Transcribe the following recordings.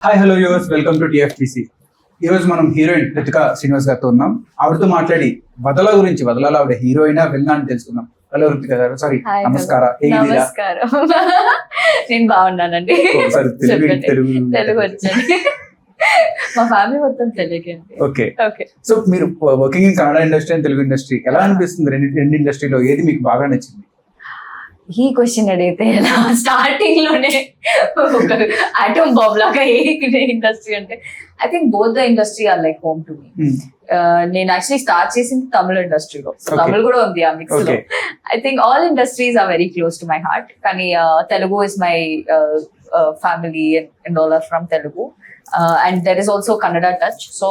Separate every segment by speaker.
Speaker 1: Hi hello yours, welcome to TFTC. ఈ రోజు మనం హీరోయిన్ రితికా శ్రీనివాస్ గారితో ఉన్నాం. ఆవిడతో మాట్లాడి వదల గురించి, వదలలో ఆవిడ హీరోయినా విలనా అని తెలుసుకుందాం. హలో రితికా గారు, సారీ నమస్కారం.
Speaker 2: నమస్కారం. నేను బాగున్నానండి. తెలుగు వచ్చండి. మా ఫ్యామిలీ మొత్తం తెలుగు.
Speaker 1: ఓకే. సో మీరు working in Kannada industry and Telugu industry, ఎలా అనిపిస్తుంది? రెండు ఇండస్ట్రీలో ఏది మీకు బాగా నచ్చింది?
Speaker 2: ఈ క్వశ్చన్ అడిగితే స్టార్టింగ్ లోనే ఒక ఆటమ్ బాంబ్ లాగా ఏ ఇండస్ట్రీ అంటే I think both the industry are like home to me. నేను యాక్చువల్లీ స్టార్ట్ చేసింది తమిళ ఇండస్ట్రీలో, తమిళ్ కూడా ఉంది ఆ మిక్స్ లో. I think all industries are very close to my heart, కానీ Telugu is my family and all are from Telugu, and there is also Kannada touch. So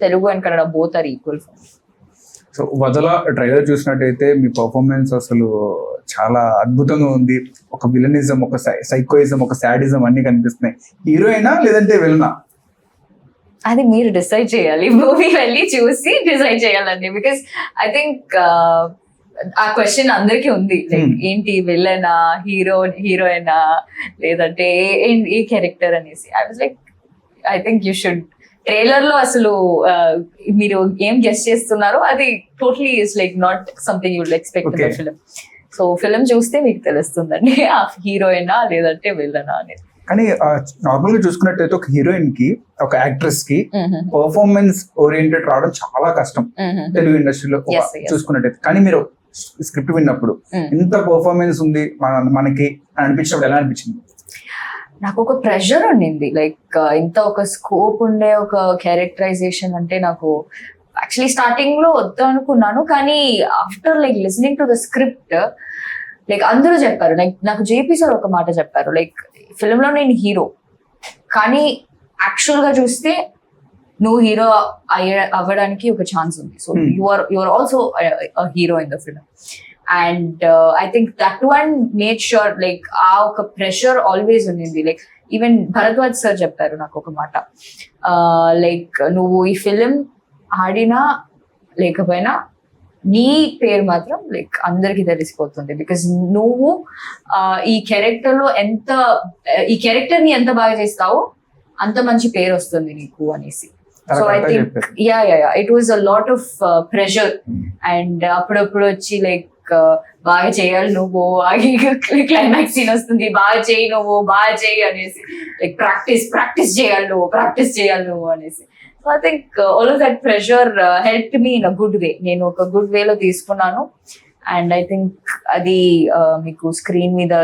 Speaker 2: Telugu and Kannada both are equal for me.
Speaker 1: So వదల trailer చూసినట్టయితే మీ performance అసలు చాలా అద్భుతంగా ఉంది. ఒక villainism, ఒక సైకోయిజం, ఒక సాడిజం అన్ని కనిపిస్తున్నాయి. హీరోయినా లేదంటే విలనా?
Speaker 2: అది మీరు డిసైడ్ చేయాలి, మూవీ వెళ్ళి చూసి డిసైడ్ చేయాలండి. బికాస్ ఐ థింక్ ఆ క్వశ్చన్ అందరికీ ఉంది, లైక్ ఏంటి విలనా, హీరోయినా లేదంటే ఏ క్యారెక్టర్ అనేసి. I was like I think you should. Trailer లో అసలు మీరు ఏం గెస్ట్ చేస్తున్నారో అది totally is like not something you will expect in the film. So film చూస్తే మీకు తెలుస్తుందండి ఆ హీరోయినా లేదంటే విలనా అనేది.
Speaker 1: కానీ నార్మల్ గా చూసుకున్నట్టయితే ఒక హీరోయిన్ కి, ఒక యాక్ట్రెస్ కి పర్ఫార్మెన్స్ ఓరియంటెడ్ రావడం చాలా కష్టం తెలుగు ఇండస్ట్రీలో చూసుకున్నట్టయితే. కానీ మీరు స్క్రిప్ట్ విన్నప్పుడు ఇంత పర్ఫార్మెన్స్ ఉంది మనకి అనిపించినప్పుడు ఎలా అనిపించింది?
Speaker 2: నాకు ఒక ప్రెషర్ ఉండింది, లైక్ ఇంత ఒక స్కోప్ ఉండే ఒక క్యారెక్టరైజేషన్ అంటే నాకు యాక్చువల్లీ స్టార్టింగ్ లో వద్దు అనుకున్నాను. కానీ after like listening to the script, like అందరూ చెప్పారు, లైక్ నాకు జేపీ సార్ ఒక మాట చెప్పారు, లైక్ ఫిల్మ్ లో నేను హీరో, కానీ యాక్చువల్ గా చూస్తే నువ్వు హీరో అవ్వడానికి ఒక ఛాన్స్ ఉంది. So you are also hero in the film. And I think that one made sure, like ఆ ఒక ప్రెషర్ ఆల్వేస్ ఉంది. లైక్ ఈవెన్ భరద్వాజ్ సార్ చెప్పారు నాకు ఒక మాట, లైక్ నువ్వు ఈ ఫిలిం ఆడినా లేకపోయినా నీ పేరు మాత్రం లైక్ అందరికి తెలిసిపోతుంది. బికాస్ నువ్వు ఈ క్యారెక్టర్ లో ఈ క్యారెక్టర్ ని ఎంత బాగా చేస్తావో అంత మంచి పేరు వస్తుంది నీకు అనేసి. So I think it was a lot of pressure. And అప్పుడప్పుడు వచ్చి లైక్ బాగా చేయాలి నువ్వు, క్లైమాక్స్ సీన్ వస్తుంది, బాగా చేయి నువ్వు, బాగా చేయి అనేసి, లైక్ ప్రాక్టీస్ చేయాలి నువ్వు అనేసి. So I think all of that pressure help me in a good way. నేను ఒక గుడ్ వేలో తీసుకున్నాను. అండ్ ఐ థింక్ అది మీకు స్క్రీన్ మీద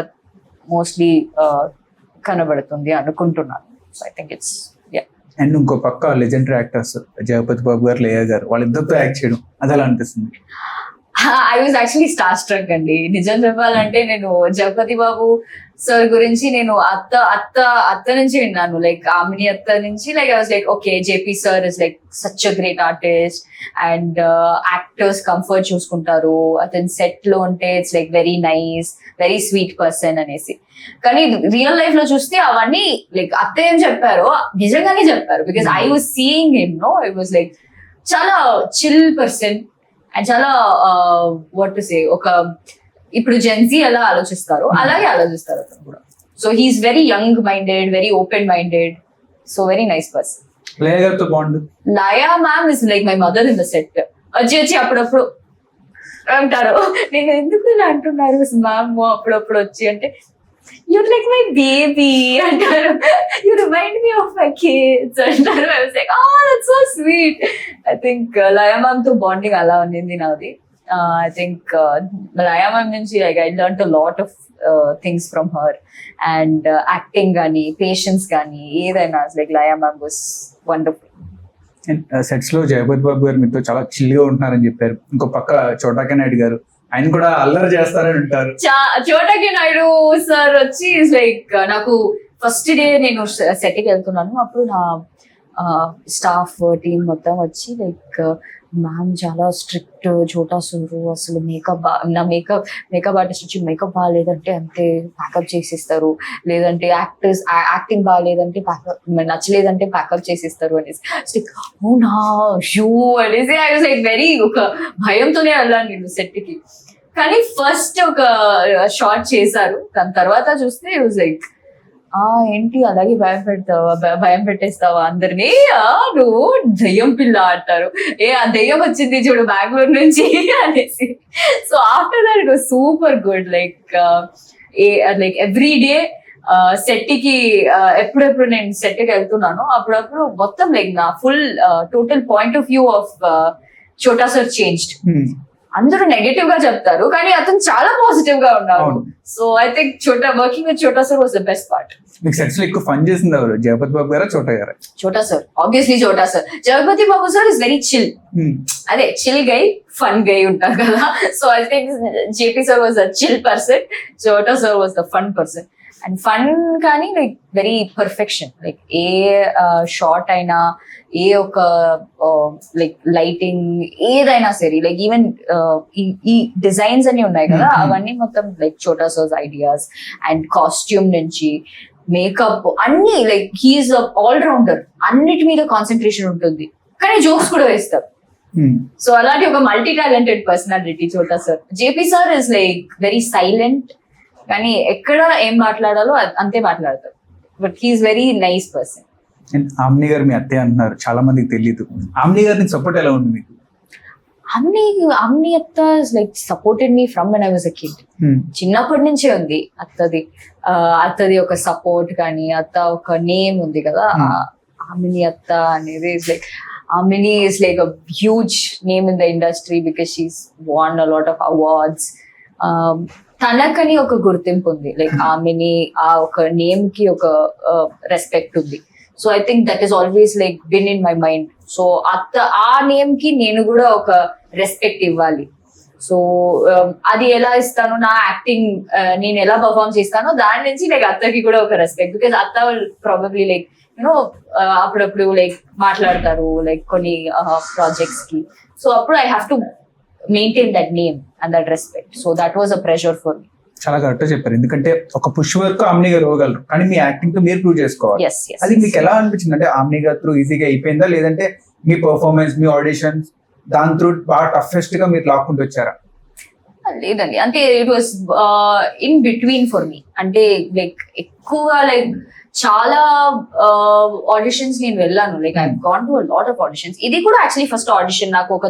Speaker 2: మోస్ట్లీ కనబడుతుంది అనుకుంటున్నాను. So I think it's
Speaker 1: and ఇంకో పక్క లెజెండరీ యాక్టర్స్ జగపతి బాబు గారు, లేయా గారు, వాళ్ళిద్దరితో యాక్ట్ చేయడం అది ఎలా అనిపిస్తుంది?
Speaker 2: I was actually star struck అండి. నిజం చెప్పాలంటే నేను జగపతి బాబు సార్ గురించి నేను అత్త నుంచి విన్నాను, లైక్ ఆమెని అత్త నుంచి. Like I was like okay, JP sir is like such a great artist and actors comfort చూసుకుంటారు, అతని సెట్ లో ఉంటే it's like very nice, very sweet person అనేసి. కానీ రియల్ లైఫ్ లో చూస్తే అవన్నీ లైక్ అత్త ఏం చెప్పారో నిజంగానే చెప్పారు. Because I was seeing him, no I was like చాలా చిల్ పర్సన్ అండ్ చాలా వాట్ టు సే, ఒక ఇప్పుడు జెన్జీ ఎలా ఆలోచిస్తారో అలాగే ఆలోచిస్తారు అతను కూడా. So he's very young minded, very open minded, so very nice person. Laya ma'am is like my mother in the set. వచ్చి అప్పుడప్పుడు అంటారు, నేను ఎందుకు ఇలా అంటున్నారు మ్యామ్ అప్పుడప్పుడు వచ్చి అంటే, you're like my baby అంటారు, you remind me of my kids అంటారు. I was like, oh that's so sweet. I think Laya ma'am తో బాండింగ్ అలా ఉంది నాది. I think Laya ma'am నుంచి like I learned a lot of things from her, and acting గానీ patience గానీ ఏదైనా like Laya ma'am was wonderful.
Speaker 1: Sets లో జగపతి బాబు గారు మీతో చాలా చిల్గా ఉంటున్నారని చెప్పారు. ఇంకో పక్క చోటాకే నాయుడు గారు, ఆయన కూడా అల్లరి చేస్తారని అంటారు.
Speaker 2: చోటాకి నాయుడు సార్ వచ్చి లైక్ నాకు ఫస్ట్ డే నేను సెట్ కి వెళ్తున్నాను, అప్పుడు నా స్టాఫ్ టీం మొత్తం వచ్చి లైక్ మ్యామ్ చాలా స్ట్రిక్ట్, చోటా సూరు అసలు నా మేకప్ ఆర్టిస్ట్ వచ్చి మేకప్ బాగాలేదంటే అంతే ప్యాకప్ చేసిస్తారు, లేదంటే యాక్టింగ్ బాగాలేదంటే నచ్చలేదంటే ప్యాకప్ చేసిస్తారు అనేసి. అవునా షూ అనేసి ఐ వాజ్ లైక్ వెరీ ఒక భయంతోనే వెళ్ళాను నేను సెట్ కి. కానీ ఫస్ట్ ఒక షాట్ చేశారు, దాని తర్వాత చూస్తే ఇట్ వాజ్ లైక్ ఏంటి అలాగే భయం పెట్టేస్తావా అందరినీ, నువ్వు దయ్యం పిల్ల అంటారు, ఆ దయ్యం వచ్చింది చూడు బెంగళూరు నుంచి అనేసి. So after that it was super good. Like every day set కి ఎప్పుడెప్పుడు నేను సెట్ కి వెళ్తున్నాను అప్పుడప్పుడు మొత్తం లైక్ నా full total point of view of Chota sir changed. అందరూ నెగటివ్ గా చెప్తారు కానీ అతను చాలా పాజిటివ్ గా ఉన్నారు. So I think working with Chota sir was the best part.
Speaker 1: మీకు సెట్స్ లో ఎక్కువ ఫన్ చేసింది ఎవరు, జగపతి బాబు గారా చోటా గారా?
Speaker 2: Chota sir, obviously Chota sir. Jagapati Babu sir is very chill, అదే చిల్ గై, ఫన్ గై ఉంటారు కదా. So I think JP sir was a chill person, Chota sir was the fun person. And fun కానీ లైక్ వెరీ పర్ఫెక్షన్, లైక్ ఏ shot అయినా, ఏ ఒక like lighting ఏదైనా సరే, లైక్ ఈవెన్ ఈ డిజైన్స్ అన్ని ఉన్నాయి కదా అవన్నీ మొత్తం లైక్ చోటా సర్స్ ఐడియాస్. అండ్ కాస్ట్యూమ్ నుంచి మేకప్ అన్ని, లైక్ హీఈస్ ఆల్ రౌండర్, అన్నిటి మీద కాన్సన్ట్రేషన్ ఉంటుంది కానీ జోక్స్ కూడా వేస్తారు. సో అలాంటి ఒక multi talented personality Chota sir. JP sir is like very silent కానీ ఎక్కడ ఏం మాట్లాడాలో అంతే మాట్లాడతారు, but he's very nice person.
Speaker 1: Aamani గారు మీ అత్తయ్య అంటున్నారు, చాలా మందికి తెలియదు. ఆమ్ని గారి సపోర్ట్ ఎలా ఉంది మీకు?
Speaker 2: ఆమ్ని అత్త like supported me from when I was a kid. చిన్నప్పటి నుంచే ఉంది అత్తది ఒక సపోర్ట్ కానీ, అత్త ఒక నేమ్ ఉంది కదా ఆమిని అత్త అనేది. Like Amani is like a huge name in the industry because she's won a lot of awards. తనకని ఒక గుర్తింపు ఉంది, లైక్ ఆమెని ఆ ఒక నేమ్ కి ఒక రెస్పెక్ట్ ఉంది. So I think that is always like been in my mind. So ఆ నేమ్ కి నేను కూడా ఒక రెస్పెక్ట్ ఇవ్వాలి. సో అది ఎలా ఇస్తాను, నా యాక్టింగ్ నేను ఎలా పర్ఫార్మ్ చేస్తానో దాని నుంచి లైక్ అత్తకి కూడా ఒక రెస్పెక్ట్. బికాస్ అత్త ప్రాబబ్లీ లైక్ యూనో అప్పుడప్పుడు లైక్ మాట్లాడతారు లైక్ కొన్ని ప్రాజెక్ట్స్ కి. సో అప్పుడు I have to maintain that name and that respect. So that was a pressure for me.
Speaker 1: చాలా కరెక్ట్ చెప్పారు, ఎందుకంటే ఒక పుష్ వర్క్ ఆమ్ని గారు ఇవ్వగలరు కానీ మీ యాక్టింగ్ తో మీరు ప్రూవ్ చేసుకోవాలి. అది మీకు ఎలా అనిపించింది? అంటే ఆమ్ని గారు త్రూ ఈజీగా అయిపోయిందా, లేదంటే మీ పర్ఫార్మెన్స్, మీ ఆడిషన్స్ దాని త్రూ బాగా టఫెస్ట్ గా మీరు లాక్కుంటూ వచ్చారా?
Speaker 2: లేదండి, అంటే it was in between for me. అంటే లైక్ ఎక్కువగా లైక్ చాలా ఆడిషన్స్ నేను వెళ్ళాను, like I gone to lot of auditions. ఇది కూడా యాక్చువల్లీ ఫస్ట్ ఆడిషన్. నాకు ఒక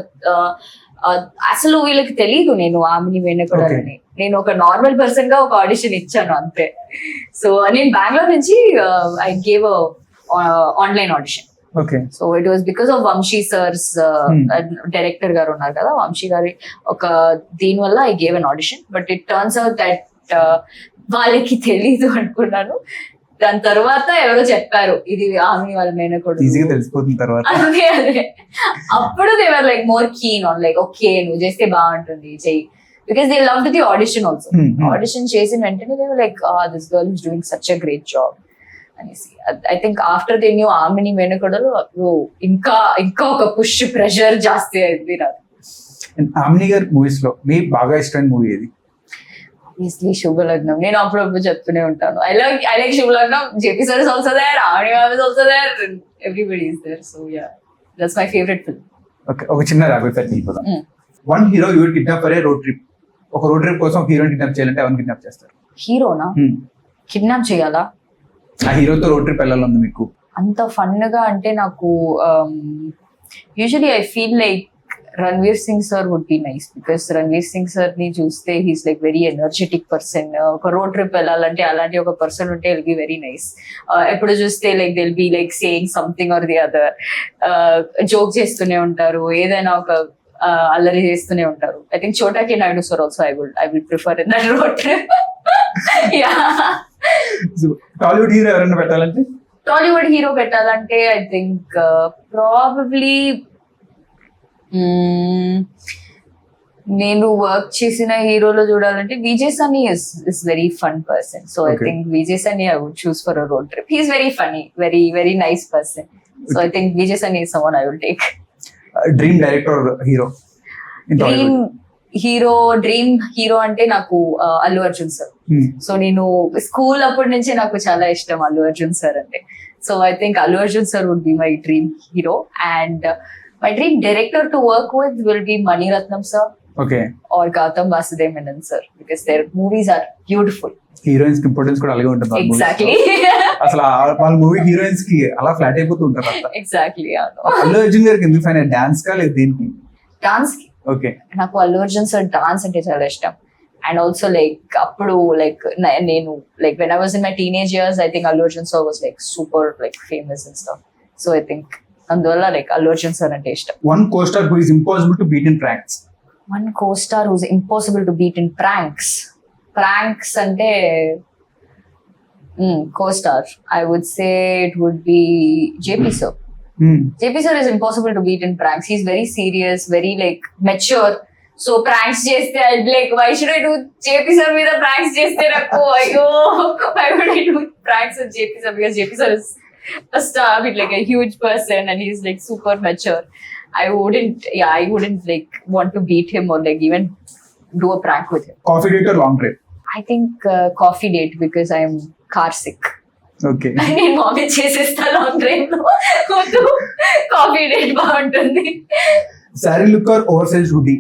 Speaker 2: అసలు వీళ్ళకి తెలీదు నేను ఆమెని వేణుకోడాలని. నేను ఒక నార్మల్ పర్సన్ గా ఒక ఆడిషన్ ఇచ్చాను అంతే. సో నేను బెంగళూరు నుంచి I gave online audition. So it was because of Vamshi sir's, director గారు ఉన్నారు కదా వంశీ గారి ఒక దీని వల్ల I gave an audition. But it turns out that వాళ్ళకి తెలీదు అనుకున్నాను. దాని తర్వాత ఎవరో చెప్పారు ఇది ఆమె వాళ్ళ మేనకోడు,
Speaker 1: తెలిసిపోతుంది తర్వాత.
Speaker 2: అదే అప్పుడు they were like more keen on like okay నువ్వు చేస్తే బాగుంటుంది చెయ్యి. Because they loved the audition also. Audition చేసిన వెంటనే they were like this girl is doing such a great job అనేసి. I think after they knew Amani మేనకోడలు అప్పుడు ఇంకా ఒక పుష్ ప్రెషర్ జాస్తి అయింది నాకు.
Speaker 1: ఆమ్ని గారి మూవీస్ లో మీ బాగా ఇష్టమైన మూవీ ఏది?
Speaker 2: Obviously శుభలగ్నం. నేను అప్పుడప్పుడు చెప్తూనే ఉంటాను I like Subhalagnam. JP sir is also there, Amani garu is also there, everybody is there. So ya that's my favourite film.
Speaker 1: Okay, ఒక చిన్న ర్యాపిడ్ ఫైర్ వెళ్ళిపోదాం. One hero you would kidnap for a road trip. ఒక road trip కోసం హీరోని kidnap చేయాలంటే ఎవరిని kidnap చేస్తారు?
Speaker 2: హీరోనా కిడ్నాప్ చేయాలా?
Speaker 1: ఆ హీరోతో రోడ్ ట్రిప్ వెళ్ళాలంది మీకు
Speaker 2: అంత ఫన్ గా అంటే నాకు usually I feel like Ranveer Singh sir would be nice. Because Ranveer Singh sir ని చూస్తే he's like very energetic person. ఒక రోడ్ ట్రిప్ వెళ్ళాలంటే అలాంటి ఒక పర్సన్ ఉంటే విల్ బి వెరీ నైస్. ఎప్పుడు చూస్తే లైక్ దిల్ బి like saying something or the other, joke చేస్తూనే ఉంటారు, ఏదైనా ఒక అల్లరి చేస్తూనే ఉంటారు. ఐ థింక్ చోటాకి Naidu sir also I would prefer in that road trip.
Speaker 1: Tollywood hero ఎవరైనా పెట్టాలంటే?
Speaker 2: టాలీవుడ్ హీరో పెట్టాలంటే ఐ థింక్ ప్రాబబ్లీ నేను వర్క్ చేసిన హీరోలో చూడాలంటే Vijay Sunny is very fun person. So I think Vijay Sunny I would choose for a road trip. He's very funny, very very nice person. So I think Vijay Sunny is someone I will take.
Speaker 1: Dream director hero?
Speaker 2: Dream hero అంటే నాకు Allu Arjun sir. So నేను school అప్పటి నుంచే నాకు చాలా ఇష్టం Allu Arjun sir అంటే. So I think Allu Arjun sir would be my dream hero. And my dream director to work with will be Mani Ratnam sir.
Speaker 1: Okay,
Speaker 2: or Gautam Vasudev Menon sir, because their movies are beautiful.
Speaker 1: Heroines కి importance కూడా అలాగే ఉంటుంది ఆ movies లో.
Speaker 2: Exactly.
Speaker 1: అసలు వాళ్ళ movie heroines కి అలా ఫ్లాట్ అయిపోతూ ఉంటారు అంతా.
Speaker 2: Exactly.
Speaker 1: అల్లు అర్జున్ గారికి ఎందుకు ఫైన్ డాన్స్ కా లేదు దేనికి?
Speaker 2: Dance.
Speaker 1: ఓకే,
Speaker 2: నాకు అల్లు అర్జున్ సార్ డాన్స్ అంటే చాలా ఇష్టం. అండ్ ఆల్సో లైక్ అప్పుడు లైక్ నేను like when I was in my teenage years I think Allu Arjun sir was like super like famous and stuff. So I think అందువల్ల లైక్ అల్లు అర్జున్ సార్ అంటే ఇష్టం.
Speaker 1: One co-star who is impossible to beat in pranks.
Speaker 2: One co-star who's impossible to beat in pranks. Pranks ante co-star. I would say it would be JP sir. JP sir is impossible to beat in pranks. He's very serious, very like mature. So pranks cheste I'd be like, why should I do JP sir with the pranks cheste rakko? Ayyo, why would I do pranks with JP sir? Because JP sir is a star, I mean, like a huge person, and he's like super mature. I wouldn't like want to beat him or like even do a prank with him.
Speaker 1: Coffee date or long drive?
Speaker 2: I think coffee date because I am car sick.
Speaker 1: Okay,
Speaker 2: నేను మామీ చేసేస్తా long drive లో, coffee date బాగుంటుంది.
Speaker 1: Sari look or over size hoodie?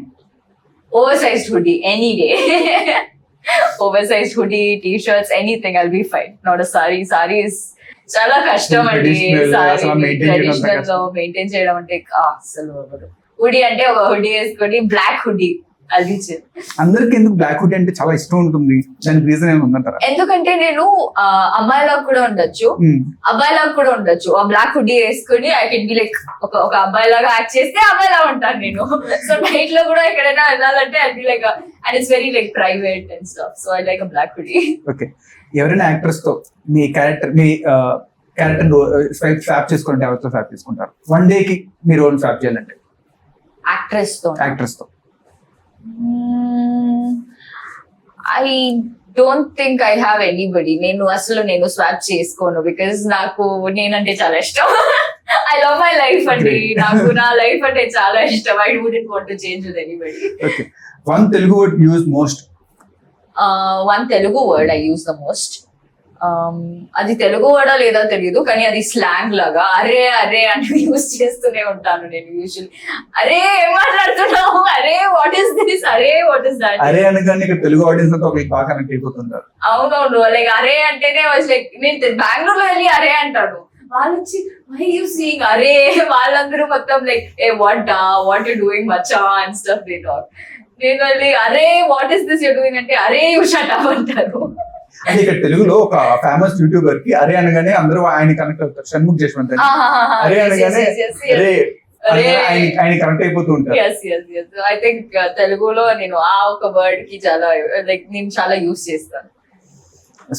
Speaker 2: Oversized hoodie any day. Oversized hoodie, t-shirts, anything, I'll be fine. Not a sari. Sari is చాలా కష్టం అండి. Traditional లో maintain చేయడం అంటే అసలు హుడీ అంటే ఒక హుడీ వేసుకొని బ్లాక్ హుడీ అది.
Speaker 1: అందరికి ఎందుకు బ్లాక్ హుడీ అంటే చాలా ఇష్టం ఉంటుంది? దానికి రీజన్ ఏమి ఉందంటారా?
Speaker 2: ఎందుకంటే నేను అమ్మాయిలకు కూడా ఉండొచ్చు, అబ్బాయిలకు కూడా ఉండొచ్చు. ఆ బ్లాక్ హుడీ వేసుకొని ఐ కెన్ బి లైక్ ఒక అబ్బాయి లాగా యాక్ట్ చేస్తే అబ్బాయిలా ఉంటాను నేను. సో నైట్ లో కూడా ఎక్కడైనా వెళ్ళాలంటే I be like and it's very like private and stuff. So I like black hoodie.
Speaker 1: Okay, ఎవరైనా యాక్టర్స్ తో మీ క్యారెక్టర్ స్వాప్ చేసుకుంటే ఎవరితో స్వాప్ చేసుకుంటారు? వన్ డే కి మీ రోల్ స్వాప్ చేయాలంటే
Speaker 2: యాక్ట్రెస్ తో I don't think I have anybody. నేను స్వాప్ చేసుకోను బికాస్ నాకు నేనంటే చాలా ఇష్టం. ఐ లవ్ మై లైఫ్ అండి. నాకు నా లైఫ్ అంటే చాలా ఇష్టం. I wouldn't want to change with anybody.
Speaker 1: Okay, one Telugu word use most?
Speaker 2: One Telugu word I use the most. అది తెలుగు వర్డా లేదా తెలియదు, కానీ అది స్లాంగ్ లాగా అరే అరే అని యూజ్ చేస్తూనే ఉంటాను నేను యూజువల్లీ. అరే ఏం మాట్లాడుతున్నావు, అరే వాట్ ఈస్ దిస్, అరే వాట్ ఈస్ దట్.
Speaker 1: అరే అనగానే ఇక్కడ తెలుగు ఆడియన్స్ అంతా ఒకరికి బాగా కనెక్ట్ అయిపోతుంటారు.
Speaker 2: అవునవును, లైక్ అరే అంటేనే లైక్ నేను బెంగళూరులో వెళ్ళి అరే అంటాను, వాళ్ళు వచ్చి వై యూ సీయింగ్ అరే, వాళ్ళందరూ మొత్తం like A what you doing Maccha and stuff they talk. నేను వెళ్ళి అరే what is this you doing అంటే అరే యు షట్ అప్ అంటారు.
Speaker 1: అంటే ఇక్కడ తెలుగులో ఒక ఫేమస్ యూట్యూబర్ కి అరే అనగానే అందరూ ఆయన కనెక్ట్ అవుతారు. షణ్ముఖ్ జశ్వంత్ అరే అనగానే ఆయన కనెక్ట్ అయిపోతూ ఉంటారు.
Speaker 2: ఐ థింక్ తెలుగులో నేను ఆ ఒక వర్డ్ కి చాలా లైక్ నేను చాలా యూజ్ చేస్తాను.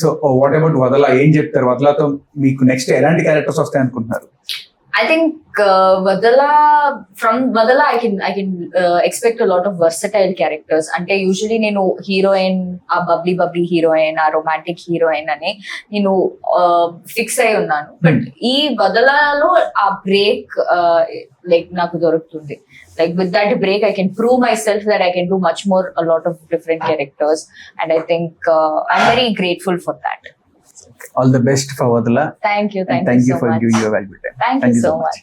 Speaker 1: సో వాట్ అబౌట్ వదల, ఏం చెప్తారు? వదలతో మీకు నెక్స్ట్ ఎలాంటి క్యారెక్టర్స్ వస్తాయి అనుకుంటున్నారు?
Speaker 2: I think from Vadala I can expect a lot of versatile characters. Ante usually nenu heroine, a bubbly heroine, a romantic heroine ane nenu fix ayi unnanu. But ee Vadala lo a break like naku dorukutundi. Like with that break I can prove myself that I can do much more, a lot of different characters, and I think I'm very grateful for that.
Speaker 1: All the best for Vadala.
Speaker 2: Thank you
Speaker 1: so
Speaker 2: for
Speaker 1: giving your valuable time.
Speaker 2: Thank you so much.